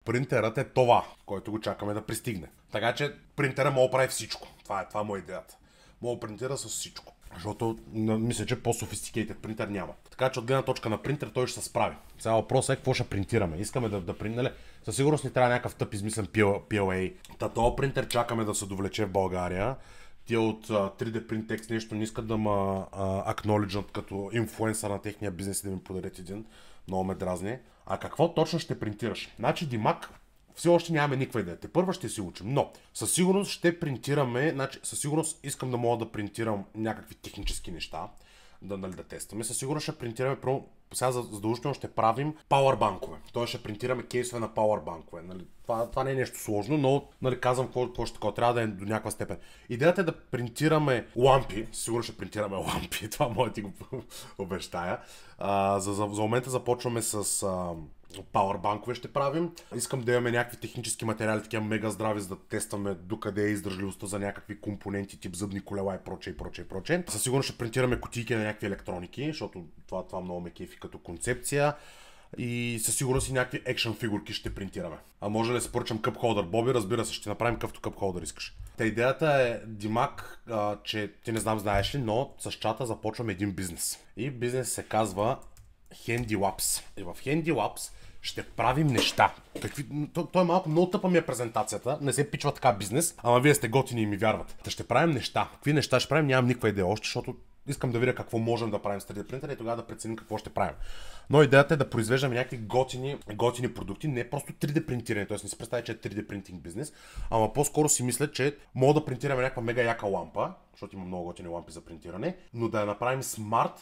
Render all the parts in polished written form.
Принтерът е това, който го чакаме да пристигне. Така че принтера мога да прави всичко. Това е моя идеята. Мога да принтера с всичко. Защото мисля, че по-софистикейтед принтер няма. Така че от гледна точка на принтер той ще се справи. Сега въпросът е какво ще принтираме. Искаме да принтираме. Със сигурност ни трябва някакъв тъп измислен PLA. Този принтер чакаме да се довлече в България. Тия от 3D Printex нещо не искат да ме акнолиджнат като инфлуенсър на техния бизнес и да ми подарят един. Много ме дразни. А какво точно ще принтираш? Значи Димак все още нямаме никаква идея. Първо ще си учим, но със сигурност ще принтираме, значи със сигурност искам да мога да принтирам някакви технически неща, да тестваме. Със сигурност ще принтираме, сега задължително ще правим пауърбанкове. Тоест ще принтираме кейсове на пауърбанкове. Нали? Това не е нещо сложно, но нали, казвам какво ще такова. Трябва да е до някаква степен. Идеята е да принтираме лампи. Сигурно ще принтираме лампи. Това мога да ти го обещая. За момента започваме с пауърбанкове ще правим. Искам да имаме някакви технически материали, такива мега здрави, за да тестваме докъде е издържливостта за някакви компоненти, тип зъбни колела и прочее. Със сигурно ще принтираме кутийки на някакви електроники, защото това много ме кефи като концепция. И със сигурност и някакви екшън фигурки ще принтираме. А може ли да се поръчам къп холдър? Боби, разбира се, ще направим къвто къп холдър искаш. Та идеята е, Димак, че ти не знам знаеш ли, но с чата започваме един бизнес. И бизнес се казва Handy Labs. И в Handy Labs ще правим неща. Той е малко много тъпа ми е презентацията. Не се пичва така бизнес, ама вие сте готини и ми вярвате. Та ще правим неща. Какви неща ще правим, нямам никаква идея още, защото искам да видя какво можем да правим с 3D принтера и тогава да преценим какво ще правим. Но идеята е да произвеждаме някакви готини продукти, не просто 3D принтиране, т.е. не си представя, че е 3D принтинг бизнес, ама по-скоро си мисля, че мога да принтираме някаква мега яка лампа, защото има много готини лампи за принтиране, но да я направим Smart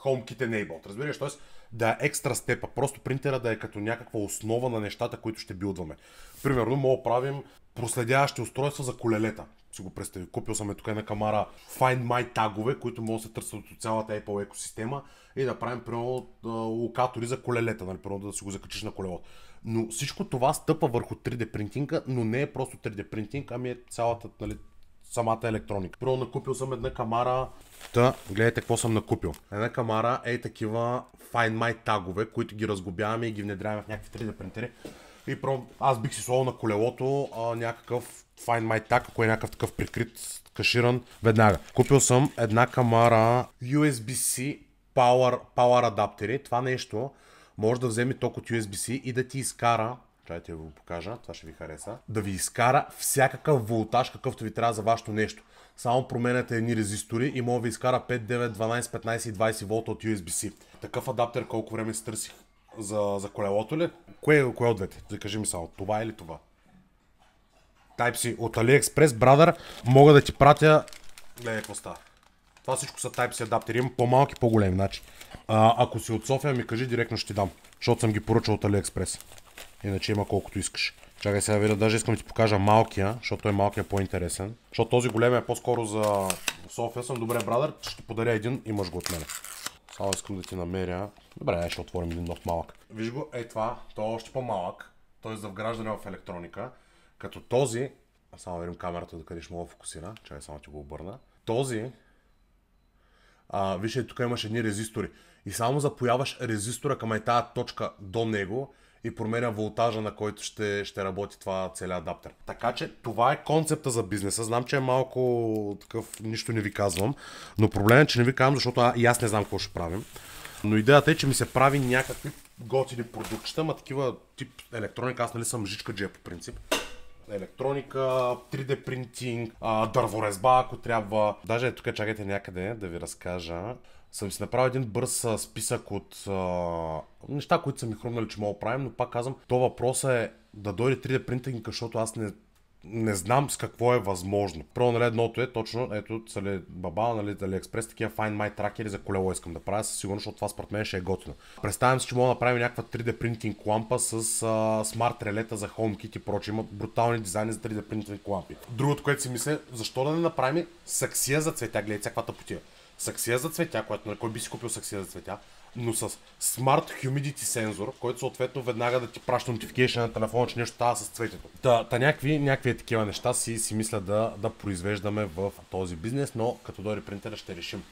HomeKit Enabled. Разбираш, т.е. да е екстра степа, просто принтера да е като някаква основа на нещата, които ще билдваме. Примерно, мога да правим проследяващи устройства за колелета. Си го представи. Купил съм тук една камара Find My тагове, които могат да се търсят от цялата Apple екосистема и да правим примерно локатори за колелета, нали, примерно да си го закачиш на колелото. Но всичко това стъпа върху 3D принтинга, но не е просто 3D принтинг, ами е цялата, нали, самата електроника. Първо накупил съм една камара. Гледайте какво съм накупил. Една камара е такива Find My тагове, които ги разглобяваме и ги внедряваме в някакви 3D принтери. И аз бих си сложил на колелото някакъв Find My tag, ако е някакъв такъв прикрит, каширан веднага. Купил съм една камара USB-C Power адаптери. Това нещо може да вземе ток от USB-C и да ти изкара, чайте да ви го покажа, това ще ви хареса, да ви изкара всякакъв волтаж, какъвто ви трябва за вашето нещо. Само променяте едни резистори и може да ви изкара 5, 9, 12, 15 и 20 волта от USB-C. Такъв адаптер колко време си търсих за колелото ли? Кое от двете? Да кажи ми само, това или това? Type-C от AliExpress, брадър, мога да ти пратя. Гледай какво става. Това всичко са Type-C адаптери, имам по-малки, по-големи. Значи. Ако си от София, ми кажи, директно ще ти дам, защото съм ги поръчал от AliExpress. Иначе има колкото искаш. Чакай сега видя, даже искам да ти покажа малкия, защото той малкият е по-интересен. Защото този големия е по-скоро за София. Съм добре, брадър, ще ти подаря един, имаш го от мен. Само искам да ти намеря. Добре, ще отворим един нов малък. Виж го, това, той е още по-малък. Той е за вграждане в електроника. Като този, само видим камерата да къде ще мога да фокусира. Чакай, само ти го обърна. Този, вижте, тук имаш едни резистори. И само запояваш резистора към тази точка до него и променя волтажа, на който ще работи това целият адаптер. Така че това е концепта за бизнеса. Знам, че е малко такъв, нищо не ви казвам, но проблемът е, че не ви казвам, защото и аз не знам какво ще правим. Но идеята е, че ми се прави някакви готини продуктчета, ама такива тип електроника, аз нали съм жичка по принцип. Електроника, 3D принтинг, дърворезба, ако трябва. Даже тук чакайте някъде да ви разкажа. Съм си направил един бърз списък от неща, които са ми хрумнали, че мога да правим, но пак казвам, то въпросът е да дойде 3D принтинг, защото аз не знам с какво е възможно. Първо, нали, едното е точно, ето, баба, нали, AliExpress, такива Find My тракери за колело искам да правя, със сигурност, защото това според мен ще е готино. Представям си, че мога да направим някаква 3D принтинг лампа с смарт релета за HomeKit и прочее. Има брутални дизайни за 3D принтинг лампи. Другото, което си мисля, защо да не направим саксия за цветя, гледайте всякаква тъпотия. Саксия за цветя, което, кой би си купил саксия за цветя, но с Smart Humidity сензор, който съответно веднага да ти праща notification на телефона, че нещо става с цветето. Някакви такива неща си мисля да произвеждаме в този бизнес, но като дойде принтера ще решим.